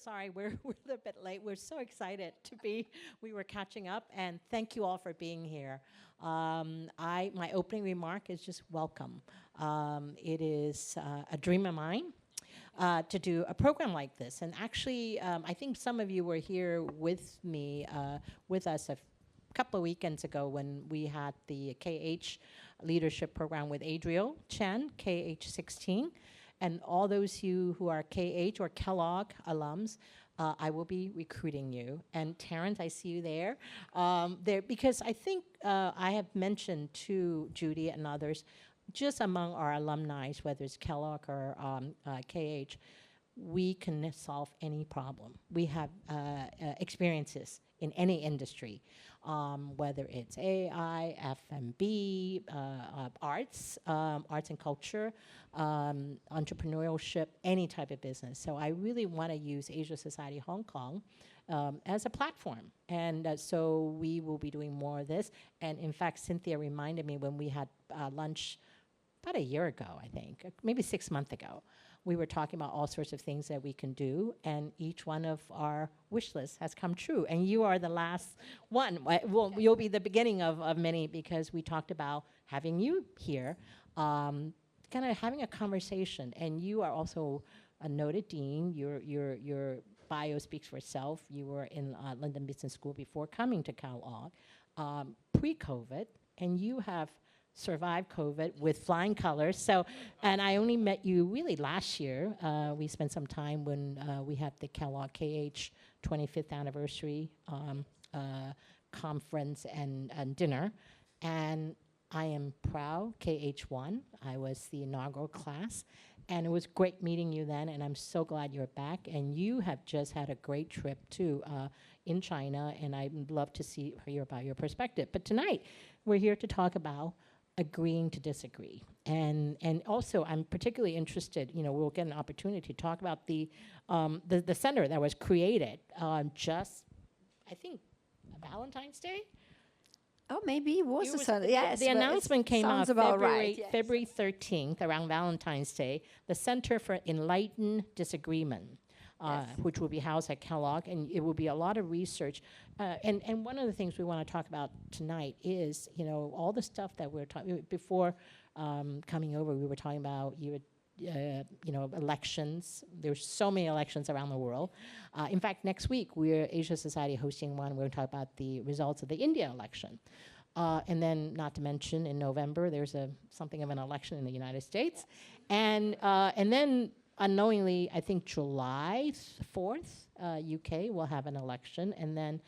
sorry, we're a little bit late. We're so excited to be, we were catching up, and thank you all for being here. My opening remark is just welcome. It is a dream of mine to do a program like this. And actually, I think some of you were here with me, with us a couple of weekends ago when we had the KH leadership program with Adriel Chen, KH16. And all those you who are KH or Kellogg alums, I will be recruiting you. And Terrence, I see you there. Because I think I have mentioned to Judy and others, just among our alumni, whether it's Kellogg or KH, we can solve any problem. We have experiences in any industry, whether it's AI, F&B, arts and culture, entrepreneurship, any type of business. So I really want to use Asia Society Hong Kong as a platform. And so we will be doing more of this. And in fact, Cynthia reminded me when we had lunch about a year ago, I think, maybe 6 months ago, we were talking about all sorts of things that we can do, and each one of our wish lists has come true. And you are the last one. Well, you'll be the beginning of many, because we talked about having you here, kind of having a conversation. And you are also a noted dean. Your bio speaks for itself. You were in London Business School before coming to Kellogg, pre-COVID, and you have survived COVID with flying colors. So, and I only met you really last year. We spent some time when we had the Kellogg KH 25th anniversary conference and dinner. And I am proud, KH1. I was the inaugural class. And it was great meeting you then, and I'm so glad you're back. And you have just had a great trip, too, in China, and I'd love to hear about your perspective. But tonight, we're here to talk about agreeing to disagree. And also, I'm particularly interested, we'll get an opportunity to talk about the center that was created just, I think, Valentine's Day? Oh, maybe it was a Sunday. Yes, the announcement came out February 13th, around Valentine's Day. The Center for Enlightened Disagreement, which will be housed at Kellogg, and it will be a lot of research. And one of the things we want to talk about tonight is, all the stuff that we're talking before coming over. We were talking about elections. There's so many elections around the world. In fact, next week we're Asia Society hosting one. We're going to talk about the results of the India election. And then, not to mention, in November there's something of an election in the United States, and then. Unknowingly, I think July 4th, UK will have an election, and then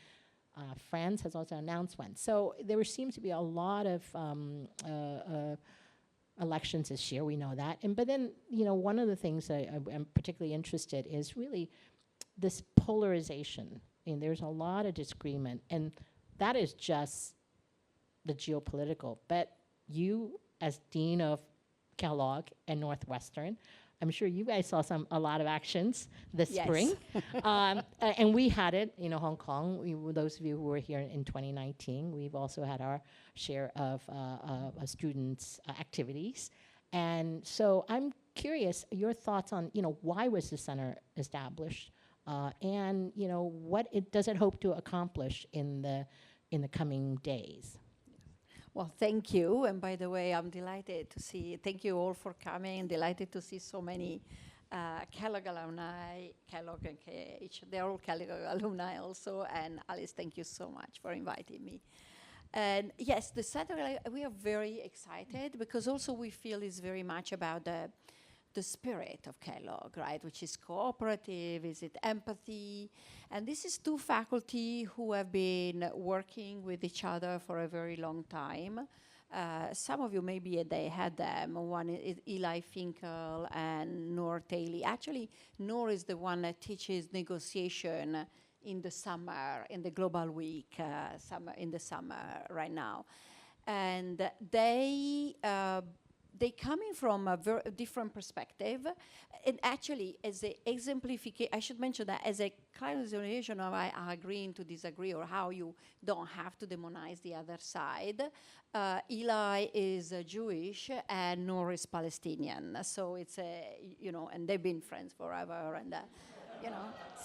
France has also announced one. So there seems to be a lot of elections this year, we know that. But then, one of the things that I'm particularly interested is really this polarization. And there's a lot of disagreement, and that is just the geopolitical. But you, as Dean of Kellogg and Northwestern, I'm sure you guys saw a lot of actions this spring. And we had it, Hong Kong. Those of you who were here in 2019, we've also had our share of students' activities. And so I'm curious, your thoughts on, why was the center established? And, what does it hope to accomplish in the coming days? Well, thank you. And by the way, I'm delighted to see, thank you all for coming, delighted to see so many Kellogg alumni, Kellogg and KH. They're all Kellogg alumni also. And Alice, thank you so much for inviting me. And yes, the Saturday, we are very excited because also we feel it's very much about the spirit of Kellogg, right, which is cooperative, is it empathy? And this is two faculty who have been working with each other for a very long time. Some of you maybe they had them. One is Eli Finkel and Noor Taylor. Actually, Noor is the one that teaches negotiation in the summer, in the Global Week, in the summer right now. And they coming from a very different perspective, and actually as a exemplification, I should mention that as a clarification of agreeing to disagree, or how you don't have to demonize the other side. Eli is Jewish and Noor is Palestinian, so it's and they've been friends forever, and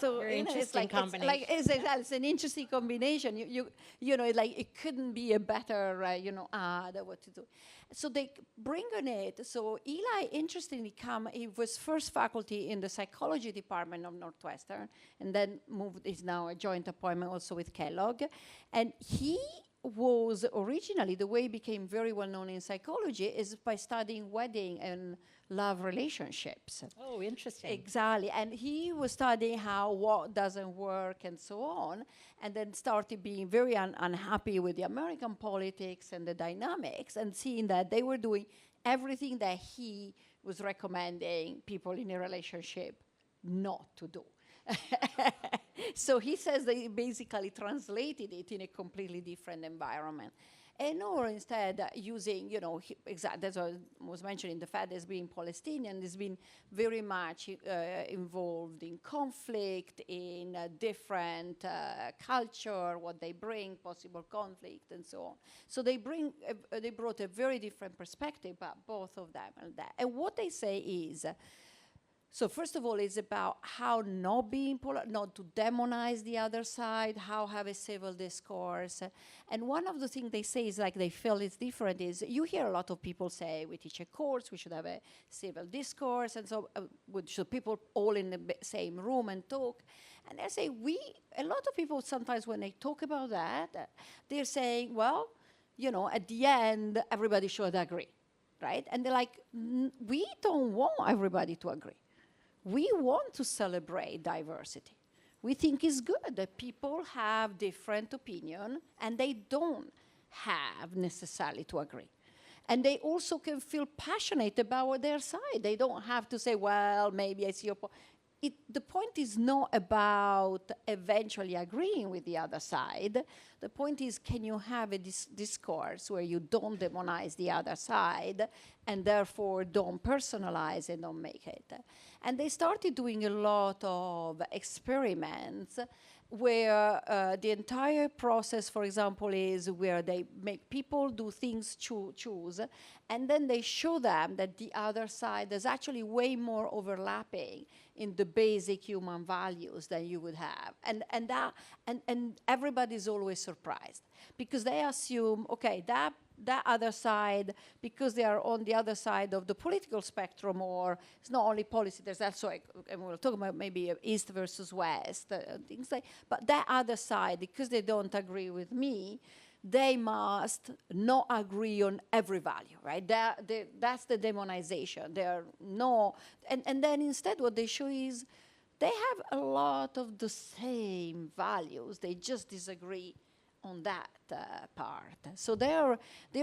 So Very you know, interesting combination. it's an interesting combination. You know, like it couldn't be a better what to do. So they bring on it. So Eli, interestingly, he was first faculty in the psychology department of Northwestern, and then is now a joint appointment also with Kellogg, and he was originally, the way he became very well known in psychology is by studying wedding and love relationships. Oh, interesting. Exactly. And he was studying how what doesn't work and so on, and then started being very unhappy with the American politics and the dynamics, and seeing that they were doing everything that he was recommending people in a relationship not to do. So he says they basically translated it in a completely different environment. And or instead using, that's what I was mentioning, the fact as being Palestinian has been very much involved in conflict, in different culture, what they bring, possible conflict, and so on. So they brought a very different perspective about both of them and that. And what they say is, so first of all, it's about how not being not to demonize the other side, how have a civil discourse. And one of the things they say is like they feel it's different is you hear a lot of people say we teach a course, we should have a civil discourse, and so should people all in the same room and talk. And they say a lot of people sometimes when they talk about that, they're saying, well, at the end, everybody should agree, right? And they're like, we don't want everybody to agree. We want to celebrate diversity. We think it's good that people have different opinion and they don't have necessarily to agree. And they also can feel passionate about their side. They don't have to say, well, maybe I see your point. The point is not about eventually agreeing with the other side. The point is, can you have a discourse where you don't demonize the other side and therefore don't personalize and don't make it? And they started doing a lot of experiments where the entire process, for example, is where they make people do things choose, and then they show them that the other side is actually way more overlapping in the basic human values than you would have. And everybody's always surprised because they assume, okay, that other side, because they are on the other side of the political spectrum, or it's not only policy, there's also, and we'll talk about maybe East versus West, things like, but that other side, because they don't agree with me, they must not agree on every value, right? That's the demonization. They're no, and then instead what they show is they have a lot of the same values, they just disagree on that part. So they're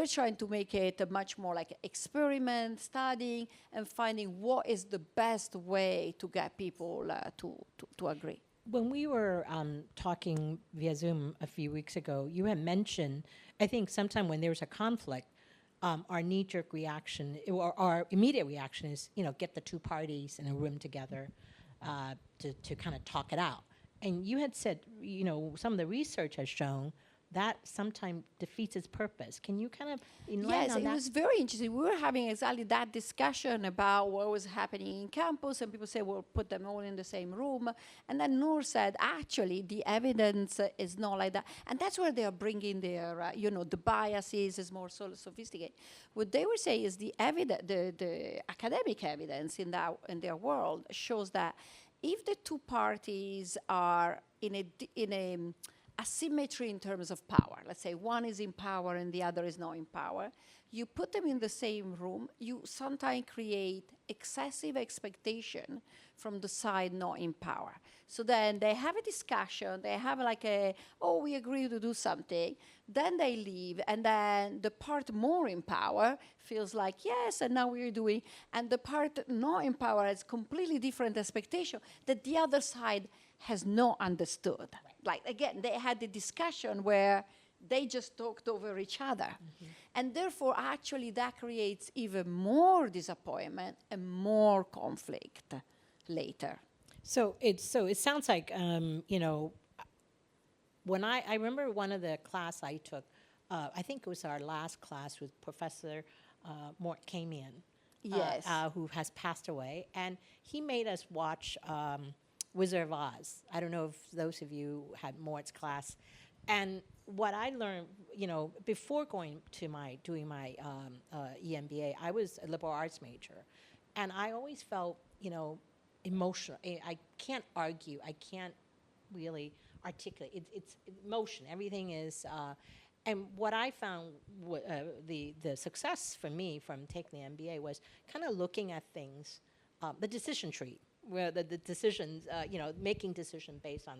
trying to make it a much more like experiment, studying, and finding what is the best way to get people to agree. When we were talking via Zoom a few weeks ago, you had mentioned, I think sometime when there's a conflict, our knee-jerk reaction, or our immediate reaction is, get the two parties in a room together to kind of talk it out. And you had said, some of the research has shown that sometimes defeats its purpose. Can you kind of enlighten on that? Yes, it was very interesting. We were having exactly that discussion about what was happening in campus, and people say, well, put them all in the same room. And then Noor said, actually, the evidence is not like that. And that's where they are bringing their, the biases is more sophisticated. What they were saying is the academic evidence in their world shows that if the two parties are in a asymmetry in terms of power. Let's say one is in power and the other is not in power. You put them in the same room, you sometimes create excessive expectation from the side not in power. So then they have a discussion, they have like we agree to do something, then they leave, and then the part more in power feels like, yes, and now we're doing, and the part not in power has completely different expectation that the other side has not understood. Like, again, they had a discussion where they just talked over each other. Mm-hmm. And therefore, actually, that creates even more disappointment and more conflict later. So it sounds like, when I remember one of the class I took, I think it was our last class with Professor Mort Kamian, yes. Who has passed away. And he made us watch Wizard of Oz. I don't know if those of you had Mort's class. And what I learned, before doing my EMBA, I was a liberal arts major. And I always felt, emotional. I can't argue. I can't really articulate. It's emotion. Everything is, and what I found, the success for me from taking the MBA was kind of looking at things, the decision tree, where the decisions, making decisions based on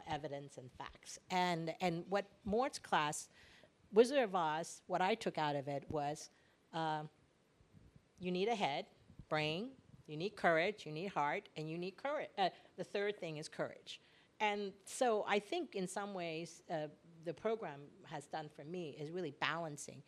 evidence and facts. And what Mort's class, Wizard of Oz, what I took out of it was, you need a head, brain, you need courage, you need heart, and you need courage. The third thing is courage. And so I think in some ways, the program has done for me is really balancing.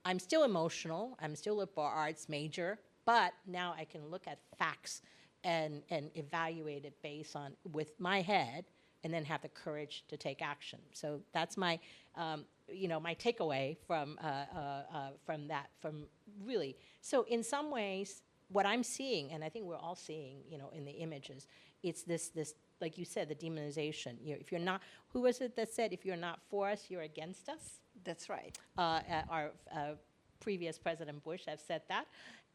I'm still emotional, I'm still a liberal arts major, but now I can look at facts and evaluate it based on, with my head, and then have the courage to take action. So that's my, my takeaway from that, from really. So in some ways, what I'm seeing, and I think we're all seeing, in the images, it's this, like you said, the demonization. If you're not, who was it that said, if you're not for us, you're against us? That's right. Our previous President Bush have said that.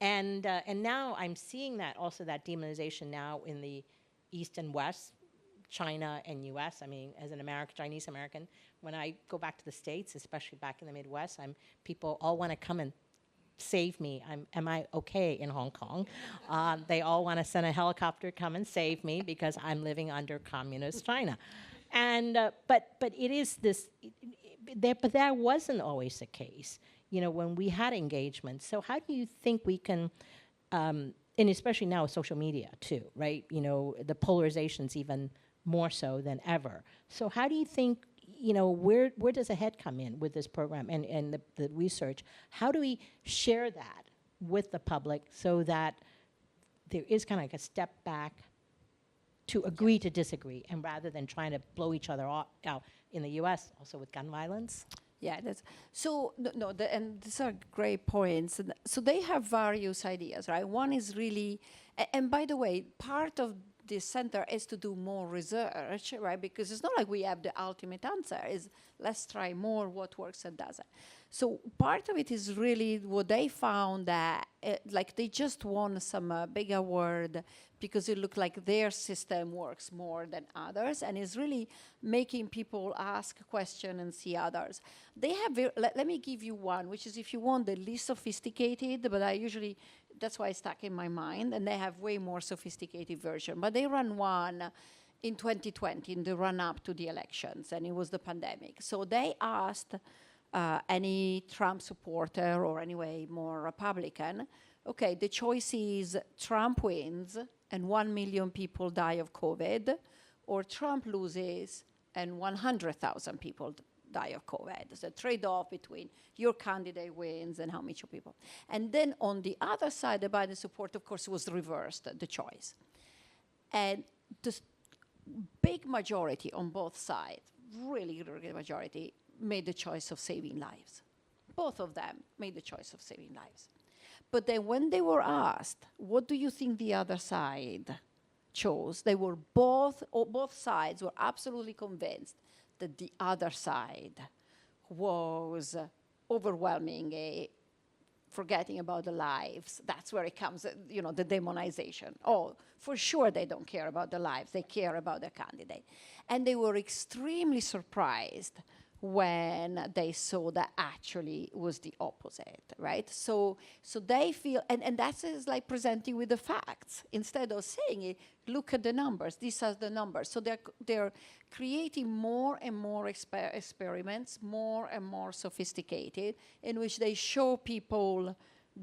And now I'm seeing that also, that demonization now in the East and West, China and US. I mean, as an American, Chinese American, when I go back to the States, especially back in the Midwest, people all want to come and save me. Am I okay in Hong Kong? They all want to send a helicopter come and save me because I'm living under communist China. And but it is this. But that wasn't always the case. When we had engagement. So how do you think we can? And especially now with social media too, right? The polarization's even more so than ever. So how do you think? Where does a head come in with this program and the research? How do we share that with the public so that there is kind of like a step back to agree to disagree, and rather than trying to blow each other out in the U.S. also with gun violence? Yeah, and these are great points. So they have various ideas, right? One is really, and by the way, part of this center is to do more research, right? Because it's not like we have the ultimate answer. Is let's try more what works and doesn't. So part of it is really what they found that, like they just won some big award because it looked like their system works more than others, and is really making people ask questions and see others. They have, let me give you one, which is, if you want, the least sophisticated, but that's why it's stuck in my mind, and they have way more sophisticated version. But they ran one in 2020, in the run-up to the elections, and it was the pandemic. So they asked any Trump supporter, or anyway more Republican, okay, the choice is Trump wins and 1 million people die of COVID, or Trump loses and 100,000 people die of COVID. It's a trade-off between your candidate wins and how much people. And then on the other side, the Biden support, of course, was reversed, the choice. And the big majority on both sides, really majority, made the choice of saving lives. Both of them made the choice of saving lives. But then when they were asked, what do you think the other side chose? They were both sides were absolutely convinced that the other side was overwhelming, forgetting about the lives. That's where it comes, the demonization. Oh, for sure they don't care about the lives, they care about the candidate. And they were extremely surprised when they saw that actually was the opposite, right? So they feel, and that's like presenting with the facts. Instead of saying it, look at the numbers, these are the numbers. So they're creating more and more experiments, more and more sophisticated, in which they show people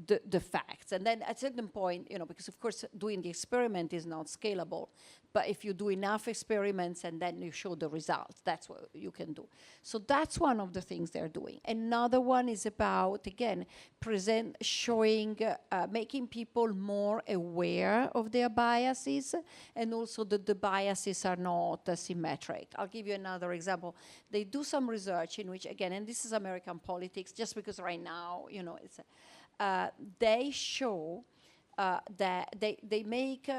the facts. And then at a certain point, because of course doing the experiment is not scalable, but if you do enough experiments and then you show the results, that's what you can do. So that's one of the things they're doing. Another one is about, again, showing, making people more aware of their biases, and also that the biases are not symmetric. I'll give you another example. They do some research in which, again, and this is American politics, just because right now, it's they show that they make,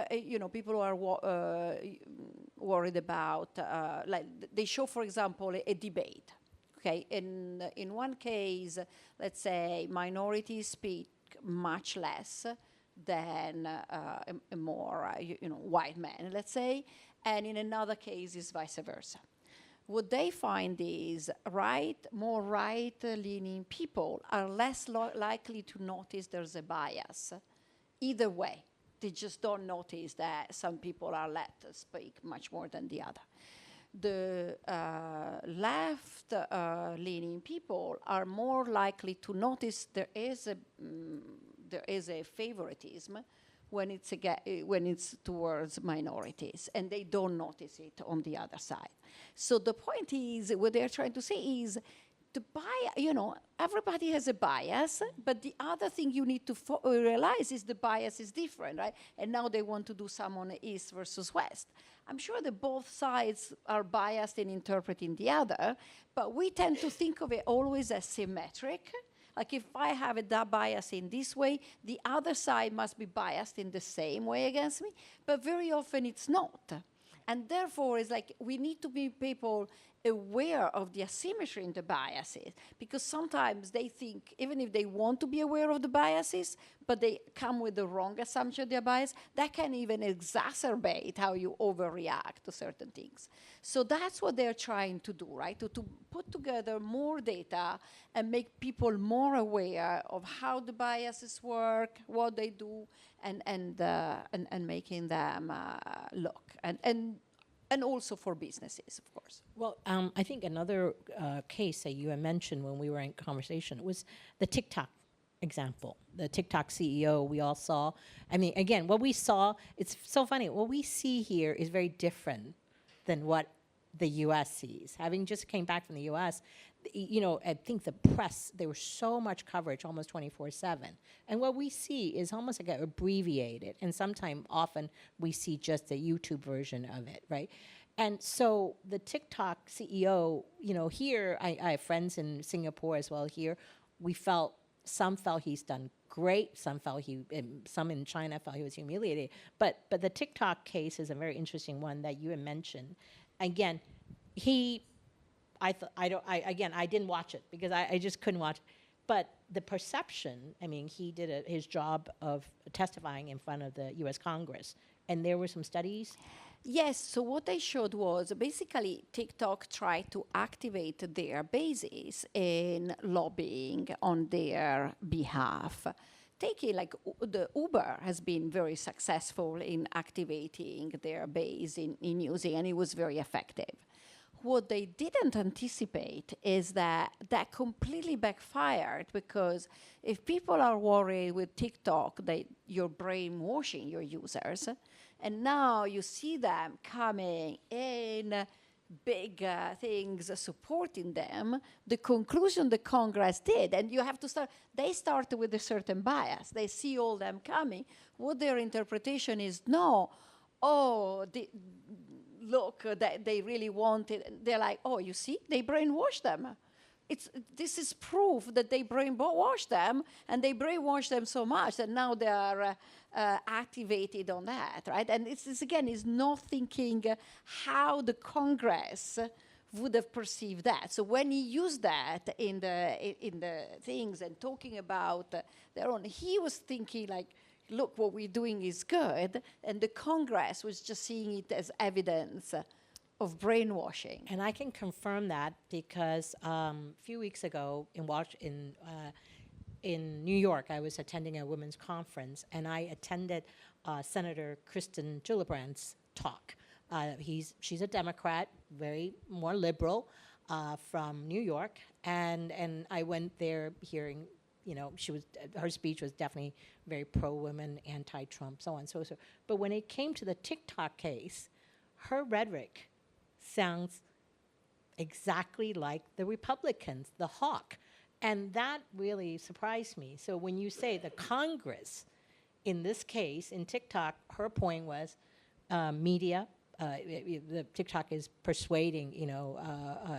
people who are worried about, like they show, for example, a debate. Okay, in one case, let's say minorities speak much less than a more, white man, let's say, and in another case is vice versa. What they find is more right-leaning people are less likely to notice there's a bias. Either way, they just don't notice that some people are let speak much more than the other. The left-leaning people are more likely to notice there is a favoritism when it's towards minorities, and they don't notice it on the other side. So the point is, what they're trying to say is, everybody has a bias, but the other thing you need to realize is the bias is different, right? And now they want to do some on East versus West. I'm sure that both sides are biased in interpreting the other, but we tend to think of it always as symmetric. Like if I have a bias in this way, the other side must be biased in the same way against me, but very often it's not. And therefore, it's like we need to be people aware of the asymmetry in the biases, because sometimes they think, even if they want to be aware of the biases, but they come with the wrong assumption of their bias, that can even exacerbate how you overreact to certain things. So that's what they're trying to do, right? To put together more data and make people more aware of how the biases work, what they do, and making them look. And also for businesses, of course. Well, I think another case that you had mentioned when we were in conversation was the TikTok example. The TikTok CEO we all saw. I mean, again, what we saw, it's so funny. What we see here is very different than what the U.S. sees. Having just came back from the U.S., I think the press, there was so much coverage, almost 24/7. And what we see is almost like abbreviated, and sometimes often we see just the YouTube version of it, right? And so the TikTok CEO, here, I have friends in Singapore as well here, some felt he's done great, some in China felt he was humiliated. But the TikTok case is a very interesting one that you had mentioned. Again, I didn't watch it because I just couldn't watch it. But the perception, he did his job of testifying in front of the U.S. Congress, and there were some studies. Yes, so what they showed was basically TikTok tried to activate their bases in lobbying on their behalf. Taking the Uber has been very successful in activating their base in using, and it was very effective. What they didn't anticipate is that completely backfired, because if people are worried with TikTok that you're brainwashing your users, and now you see them coming in big things supporting them, the conclusion the Congress did, and you have to they started with a certain bias. They see all them coming. What their interpretation is, look, that they really wanted. They're like, oh, you see, they brainwashed them. This is proof that they brainwashed them, and they brainwashed them so much that now they are activated on that, right? And it's not thinking how the Congress would have perceived that. So when he used that in the things and talking about their own, he was thinking look, what we're doing is good, and the Congress was just seeing it as evidence of brainwashing. And I can confirm that because a few weeks ago in New York, I was attending a women's conference, and I attended Senator Kristen Gillibrand's talk. She's a Democrat, very more liberal, from New York, and I went there hearing. Her speech was definitely very pro-women, anti-Trump, so on and so forth. But when it came to the TikTok case, her rhetoric sounds exactly like the Republicans, the hawk. And that really surprised me. So when you say the Congress, in this case, in TikTok, her point was media, the TikTok is persuading,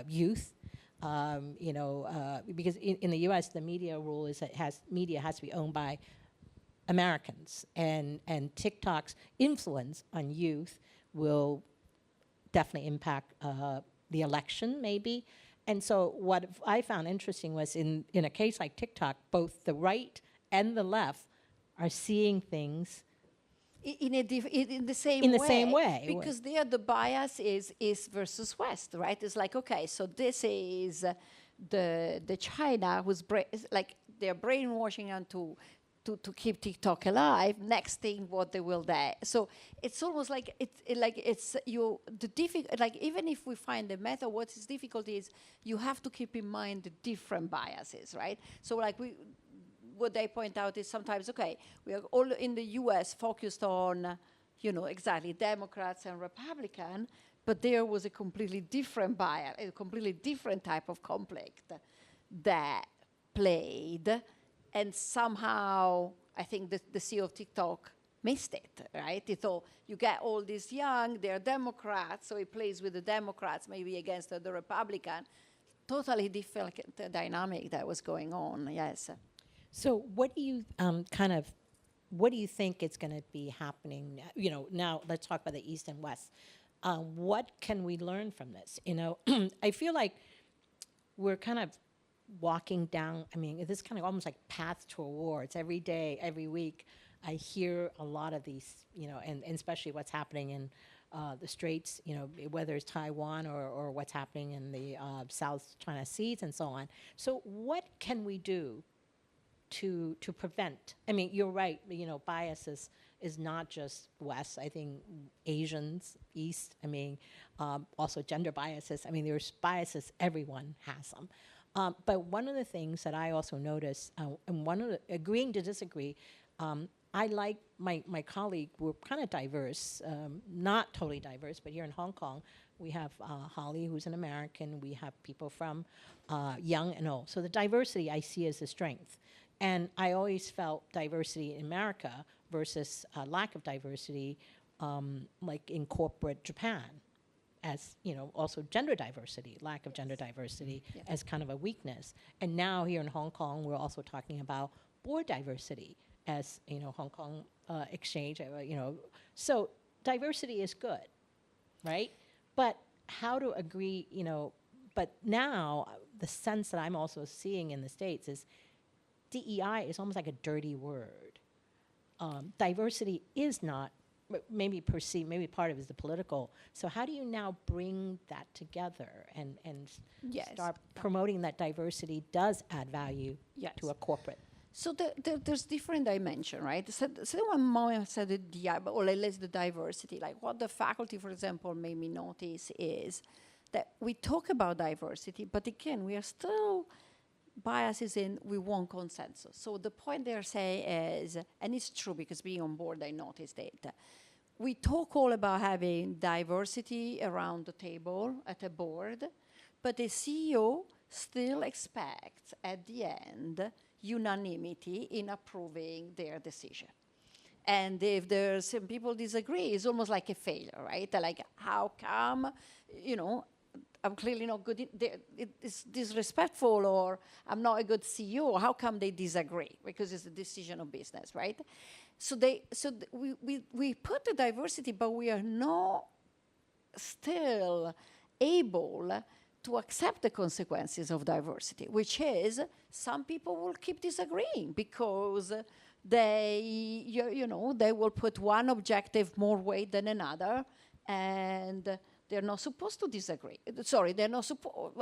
youth. Because in the U.S. the media rule is that media has to be owned by Americans, and TikTok's influence on youth will definitely impact the election, maybe. And so what I found interesting was in a case like TikTok, both the right and the left are seeing things in the same in way. the same way. Because there the bias is East versus West, right? It's like, okay, so this is the China who's like they're brainwashing on to keep TikTok alive. Next thing, what they will die. So it's almost like like even if we find a method, what is difficult is you have to keep in mind the different biases, right? So like what they point out is sometimes, okay, we are all in the US focused on, exactly Democrats and Republican, but there was a completely different bias, a completely different type of conflict that played. And somehow, I think the CEO of TikTok missed it, right? He thought, you get all these young, they're Democrats, so he plays with the Democrats, maybe against the Republican. Totally different dynamic that was going on, yes. So what do you what do you think is going to be happening? Now let's talk about the East and West. What can we learn from this? I feel like we're kind of walking down, this kind of almost like path to awards. Every day, every week, I hear a lot of these, and especially what's happening in the Straits, whether it's Taiwan or what's happening in the South China Seas and so on. So what can we do to prevent? You're right, bias is not just West. I think Asians, East, also gender biases. There's biases, everyone has them. But one of the things that I also noticed, and one of the, agreeing to disagree, I like my colleague, we're kind of diverse, not totally diverse, but here in Hong Kong, we have Holly, who's an American, we have people from young and old. So the diversity I see as a strength. And I always felt diversity in America versus lack of diversity, like in corporate Japan, as also gender diversity, lack of gender diversity as kind of a weakness. And now here in Hong Kong, we're also talking about board diversity as Hong Kong exchange. So diversity is good, right? But how to agree? But now the sense that I'm also seeing in the States is DEI is almost like a dirty word. Diversity is not. Maybe perceived, maybe part of it is the political. So how do you now bring that together and start promoting that diversity does add value to a corporate? So there's different dimension, right? So when Mong said the DI, or at least the diversity, like what the faculty, for example, made me notice is that we talk about diversity, but again, we are still biases in we want consensus. So the point they're saying is, and it's true because being on board, I noticed it. We talk all about having diversity around the table at a board, but the CEO still expects at the end unanimity in approving their decision. And if there's some people disagree, it's almost like a failure, right? Like, how come, I'm clearly not good, it's disrespectful, or I'm not a good CEO. How come they disagree? Because it's a decision of business, right? So we put the diversity, but we are not still able to accept the consequences of diversity, which is some people will keep disagreeing because they, they will put one objective more weight than another, and they're not supposed to disagree. Sorry, they're not supposed,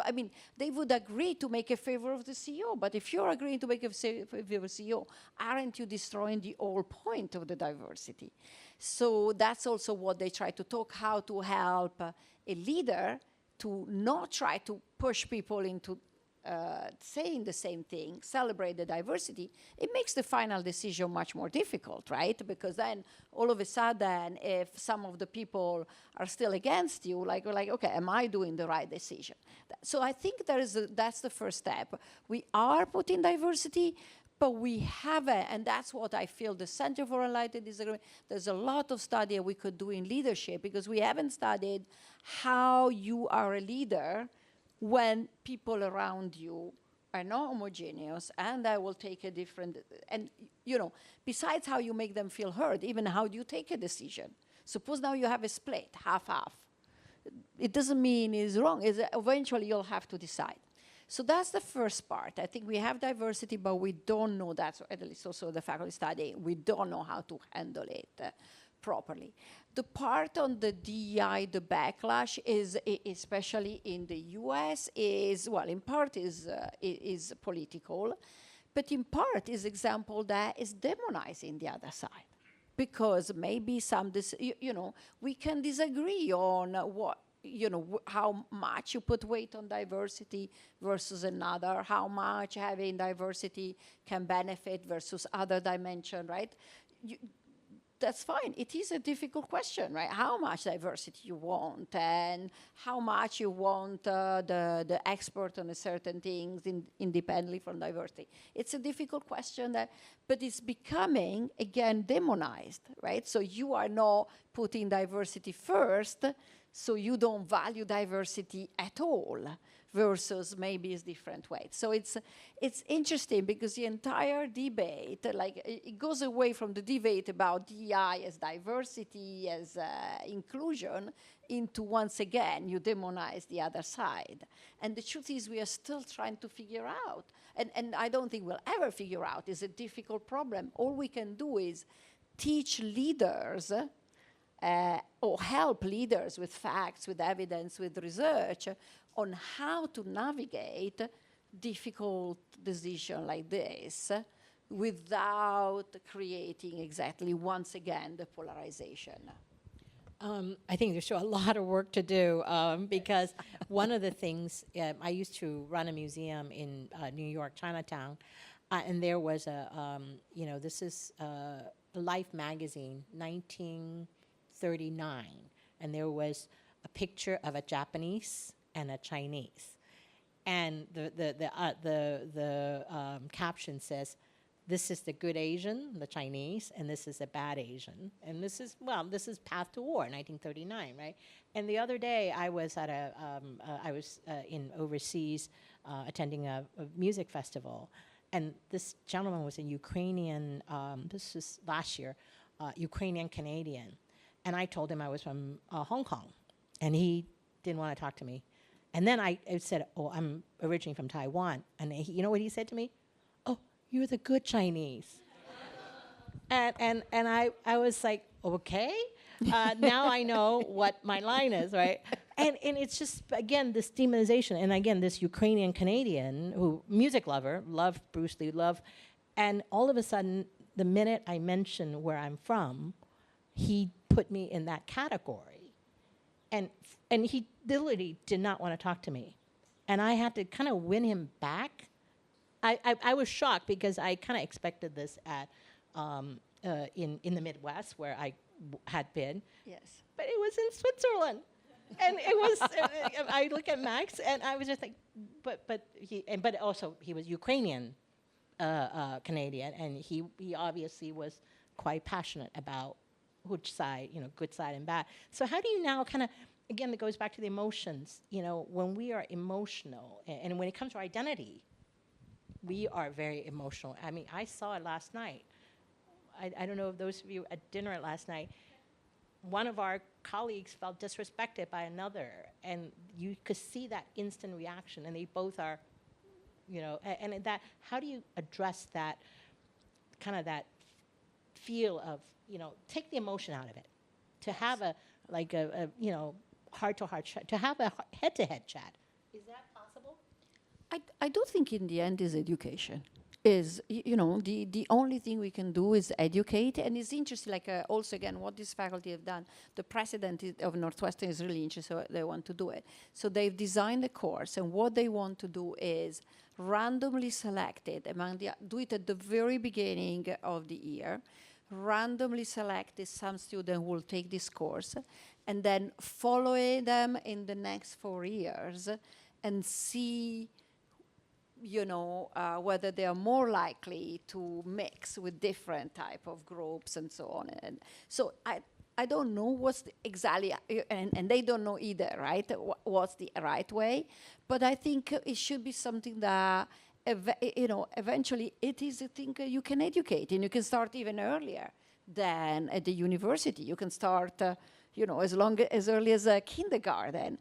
they would agree to make a favor of the CEO, but if you're agreeing to make a favor of the CEO, aren't you destroying the whole point of the diversity? So that's also what they try to talk, how to help a leader to not try to push people into saying the same thing, celebrate the diversity. It makes the final decision much more difficult, right? Because then all of a sudden, if some of the people are still against you, like, okay, am I doing the right decision? So I think that's the first step. We are putting diversity, but we haven't, and that's what I feel the Center for Enlightened Disagreement, there's a lot of study we could do in leadership because we haven't studied how you are a leader when people around you are not homogeneous, and I will take a different, and besides how you make them feel heard, even how do you take a decision? Suppose now you have a split, half-half. It doesn't mean it's wrong. Eventually you'll have to decide. So that's the first part. I think we have diversity, but we don't know that, so at least also the faculty study, we don't know how to handle it properly. The part on the DEI, the backlash, is especially in the US, is, well, in part is political, but in part is example that is demonizing the other side. Because maybe we can disagree on what, how much you put weight on diversity versus another, how much having diversity can benefit versus other dimension, right? That's fine. It is a difficult question, right? How much diversity you want, and how much you want the expert on a certain things independently from diversity. It's a difficult question, but it's becoming, again, demonized, right? So you are not putting diversity first, so you don't value diversity at all, versus maybe it's different ways. So it's interesting because the entire debate, it goes away from the debate about DEI as diversity, as inclusion, into, once again, you demonize the other side. And the truth is we are still trying to figure out, and I don't think we'll ever figure out, it's a difficult problem. All we can do is teach leaders or help leaders with facts, with evidence, with research on how to navigate difficult decisions like this without creating exactly, once again, the polarization. I think there's still a lot of work to do because one of the things, I used to run a museum in New York, Chinatown, and there was this is Life magazine, 1939, and there was a picture of a Japanese and a Chinese, and the caption says, "This is the good Asian, the Chinese, and this is the bad Asian, and this is path to war," 1939, right? And the other day I was at in overseas attending a music festival, and this gentleman was a Ukrainian. This was last year, Ukrainian Canadian. And I told him I was from Hong Kong, and he didn't want to talk to me. And then I said, "Oh, I'm originally from Taiwan." And you know what he said to me? "Oh, you're the good Chinese." and I was like, okay, now I know what my line is, right? And it's just, again, this demonization. And again, this Ukrainian Canadian, who music lover, loved Bruce Lee, and all of a sudden, the minute I mentioned where I'm from, he put me in that category. And he literally did not want to talk to me. And I had to kind of win him back. I was shocked because I kind of expected this at in the Midwest where I had been. Yes. But it was in Switzerland. And it was, I look at Max and I was just like, but also he was Ukrainian Canadian, and he obviously was quite passionate about which side, good side and bad. So how do you now kind of, again, it goes back to the emotions, when we are emotional, and when it comes to identity, we are very emotional. I mean, I saw it last night. I don't know if those of you at dinner last night, one of our colleagues felt disrespected by another, and you could see that instant reaction, and they both are, and that, how do you address that, kind of that feel of, take the emotion out of it, to have a heart-to-heart chat, to have a head-to-head chat. Is that possible? I do think in the end is education. Is, the only thing we can do is educate. And it's interesting, also again, what this faculty have done. The president of Northwestern is really interested, so they want to do it. So they've designed a course, and what they want to do is randomly selected do it at the very beginning of the year, randomly selected some student will take this course, and then follow them in the next 4 years and see whether they are more likely to mix with different type of groups and so on. And so I don't know what's exactly, and they don't know either, right? What's the right way? But I think it should be something that eventually it is a thing you can educate, and you can start even earlier than at the university. You can start, as early as kindergarten,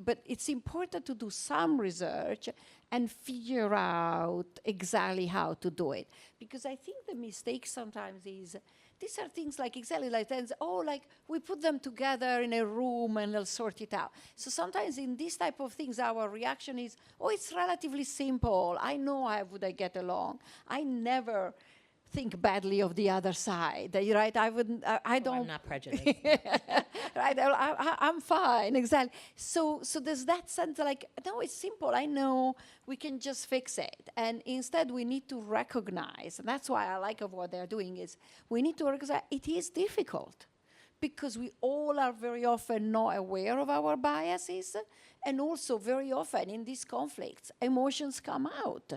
but it's important to do some research and figure out exactly how to do it. Because I think the mistake sometimes is, these are things like exactly like that. Like we put them together in a room and they'll sort it out. So sometimes in these type of things, our reaction is, it's relatively simple. I know how would I get along. I never think badly of the other side, right? I wouldn't, I don't. I'm not prejudiced. Right, I'm fine, exactly. So there's that sense like, no, it's simple. I know we can just fix it. And instead we need to recognize, and that's why I like of what they're doing, is we need to recognize it is difficult because we all are very often not aware of our biases. And also very often in these conflicts, emotions come out.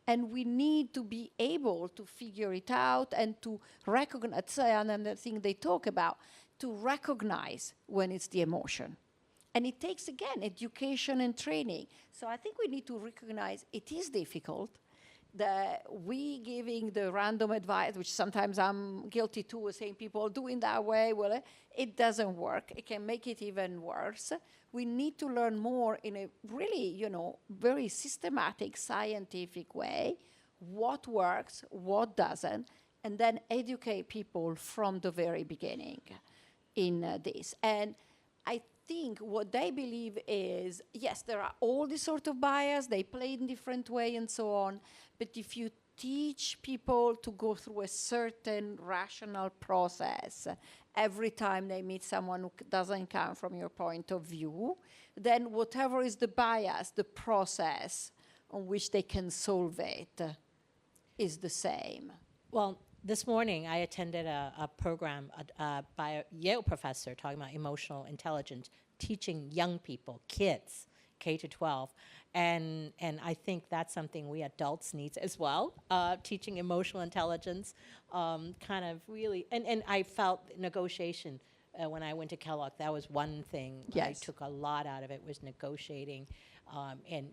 And we need to be able to figure it out and to recognize, another thing they talk about, to recognize when it's the emotion. And it takes, again, education and training. So I think we need to recognize it is difficult. We giving the random advice, which sometimes I'm guilty too, saying people doing that way, well, it doesn't work. It can make it even worse. We need to learn more in a really, very systematic, scientific way, what works, what doesn't, and then educate people from the very beginning in this. And I think what they believe is, yes, there are all these sort of bias, they play in different way and so on, but if you teach people to go through a certain rational process every time they meet someone who doesn't come from your point of view, then whatever is the bias, the process on which they can solve it is the same. Well, this morning I attended a program by a Yale professor talking about emotional intelligence, teaching young people, kids, K to 12. And I think that's something we adults need as well, teaching emotional intelligence, kind of really, and I felt negotiation when I went to Kellogg. That was one thing I took a lot out of it, was negotiating. And,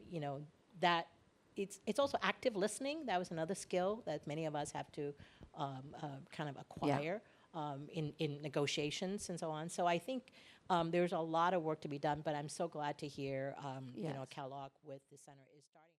that it's also active listening. That was another skill that many of us have to kind of acquire in negotiations and so on. So I think there's a lot of work to be done, but I'm so glad to hear, Kellogg with the center is starting.